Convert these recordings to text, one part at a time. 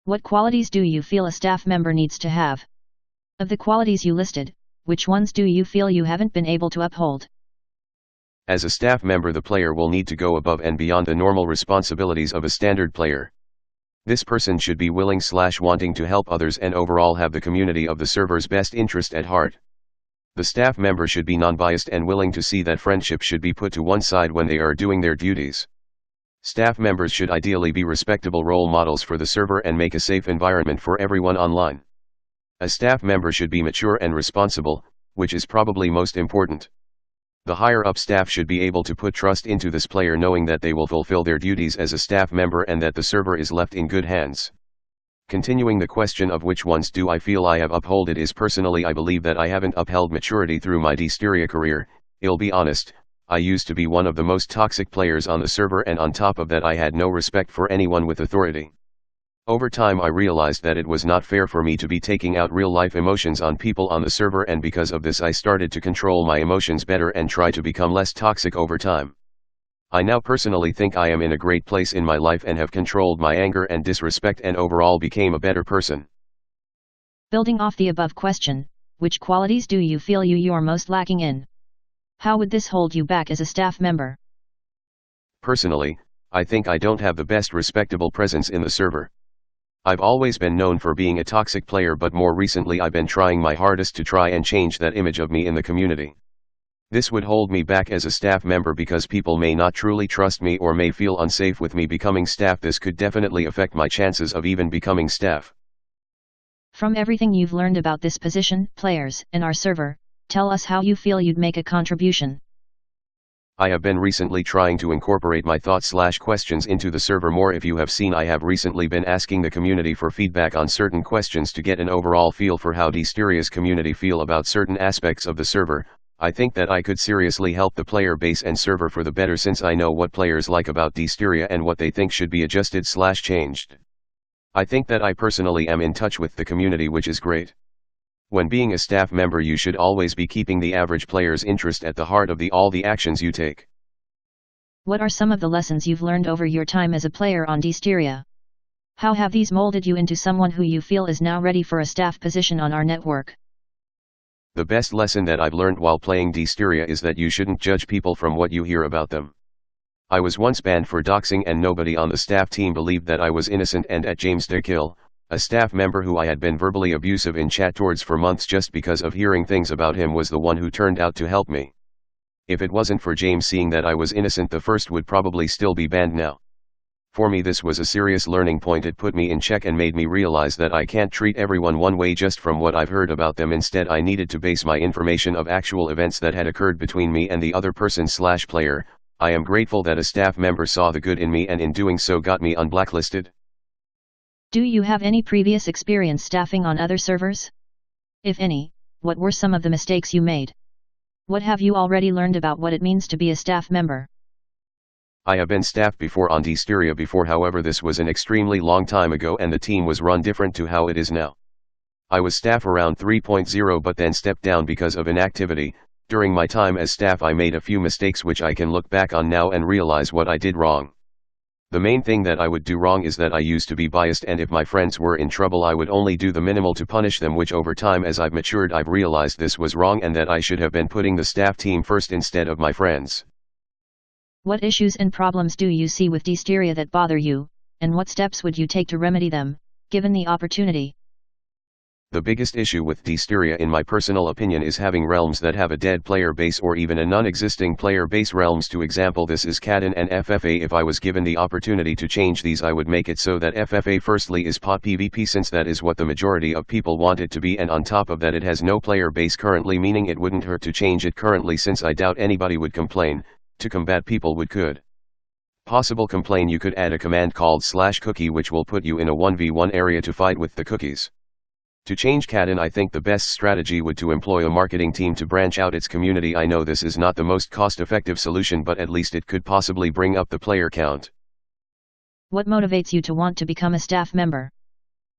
What qualities do you feel a staff member needs to have? Of the qualities you listed, which ones do you feel you haven't been able to uphold? As a staff member, the player will need to go above and beyond the normal responsibilities of a standard player. This person should be willing/wanting to help others and overall have the community of the server's best interest at heart. The staff member should be non-biased and willing to see that friendship should be put to one side when they are doing their duties. Staff members should ideally be respectable role models for the server and make a safe environment for everyone online. A staff member should be mature and responsible, which is probably most important. The higher-up staff should be able to put trust into this player, knowing that they will fulfill their duties as a staff member and that the server is left in good hands. Continuing the question of which ones do I feel I have upheld, it is personally I believe that I haven't upheld maturity through my Dsteria career. I'll be honest, I used to be one of the most toxic players on the server, and on top of that I had no respect for anyone with authority. Over time I realized that it was not fair for me to be taking out real-life emotions on people on the server, and because of this I started to control my emotions better and try to become less toxic over time. I now personally think I am in a great place in my life and have controlled my anger and disrespect and overall became a better person. Building off the above question, which qualities do you feel you're most lacking in? How would this hold you back as a staff member? Personally, I think I don't have the best respectable presence in the server. I've always been known for being a toxic player, but more recently I've been trying my hardest to try and change that image of me in the community. This would hold me back as a staff member because people may not truly trust me or may feel unsafe with me becoming staff. This could definitely affect my chances of even becoming staff. From everything you've learned about this position, players, and our server, tell us how you feel you'd make a contribution. I have been recently trying to incorporate my thoughts/questions into the server more. If you have seen, I have recently been asking the community for feedback on certain questions to get an overall feel for how Dsteria's community feel about certain aspects of the server. I think that I could seriously help the player base and server for the better, since I know what players like about Dsteria and what they think should be adjusted/changed. I think that I personally am in touch with the community, which is great. When being a staff member, you should always be keeping the average player's interest at the heart of all the actions you take. What are some of the lessons you've learned over your time as a player on Dsteria? How have these molded you into someone who you feel is now ready for a staff position on our network? The best lesson that I've learned while playing Dsteria is that you shouldn't judge people from what you hear about them. I was once banned for doxing, and nobody on the staff team believed that I was innocent, and at James Dekill, a staff member who I had been verbally abusive in chat towards for months just because of hearing things about him, was the one who turned out to help me. If it wasn't for James seeing that I was innocent, the first would probably still be banned now. For me, this was a serious learning point. It put me in check and made me realize that I can't treat everyone one way just from what I've heard about them. Instead, I needed to base my information of actual events that had occurred between me and the other person/player. I am grateful that a staff member saw the good in me and in doing so got me unblacklisted. Do you have any previous experience staffing on other servers? If any, what were some of the mistakes you made? What have you already learned about what it means to be a staff member? I have been staffed before on Dsteria before, however this was an extremely long time ago and the team was run different to how it is now. I was staff around 3.0 but then stepped down because of inactivity. During my time as staff I made a few mistakes which I can look back on now and realize what I did wrong. The main thing that I would do wrong is that I used to be biased, and if my friends were in trouble I would only do the minimal to punish them, which over time as I've matured I've realized this was wrong and that I should have been putting the staff team first instead of my friends. What issues and problems do you see with Dsteria that bother you, and what steps would you take to remedy them, given the opportunity? The biggest issue with Dsteria in my personal opinion is having realms that have a dead player base or even a non-existing player base realms. To example, this is Cadden and FFA. If I was given the opportunity to change these, I would make it so that FFA firstly is pot PvP, since that is what the majority of people want it to be, and on top of that it has no player base currently, meaning it wouldn't hurt to change it currently, since I doubt anybody would complain. To combat people could possible complain, you could add a command called /cookie which will put you in a 1v1 area to fight with the cookies. To change Cadden, I think the best strategy would to employ a marketing team to branch out its community. I know this is not the most cost-effective solution, but at least it could possibly bring up the player count. What motivates you to want to become a staff member?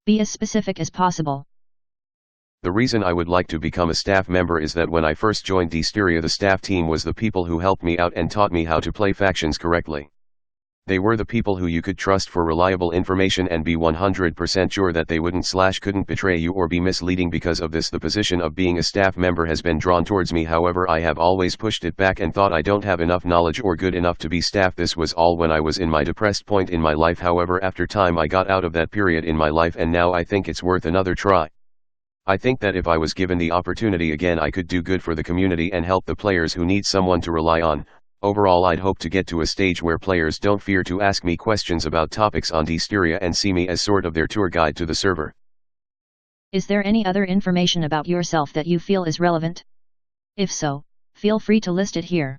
Be as specific as possible. The reason I would like to become a staff member is that when I first joined Dsteria, the staff team was the people who helped me out and taught me how to play factions correctly. They were the people who you could trust for reliable information and be 100% sure that they wouldn't/couldn't betray you or be misleading. Because of this, the position of being a staff member has been drawn towards me. However, I have always pushed it back and thought I don't have enough knowledge or good enough to be staff. This was all when I was in my depressed point in my life. However, after time I got out of that period in my life, and now I think it's worth another try. I think that if I was given the opportunity again, I could do good for the community and help the players who need someone to rely on. Overall, I'd hope to get to a stage where players don't fear to ask me questions about topics on Dysteria and see me as sort of their tour guide to the server. Is there any other information about yourself that you feel is relevant? If so, feel free to list it here.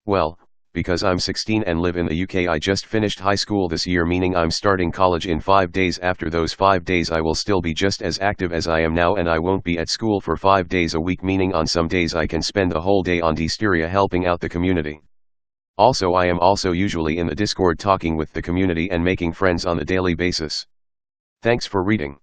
Well, because I'm 16 and live in the UK, I just finished high school this year, meaning I'm starting college in 5 days. After those 5 days I will still be just as active as I am now, and I won't be at school for 5 days a week, meaning on some days I can spend the whole day on Dysteria helping out the community. Also, I am also usually in the Discord talking with the community and making friends on a daily basis. Thanks for reading.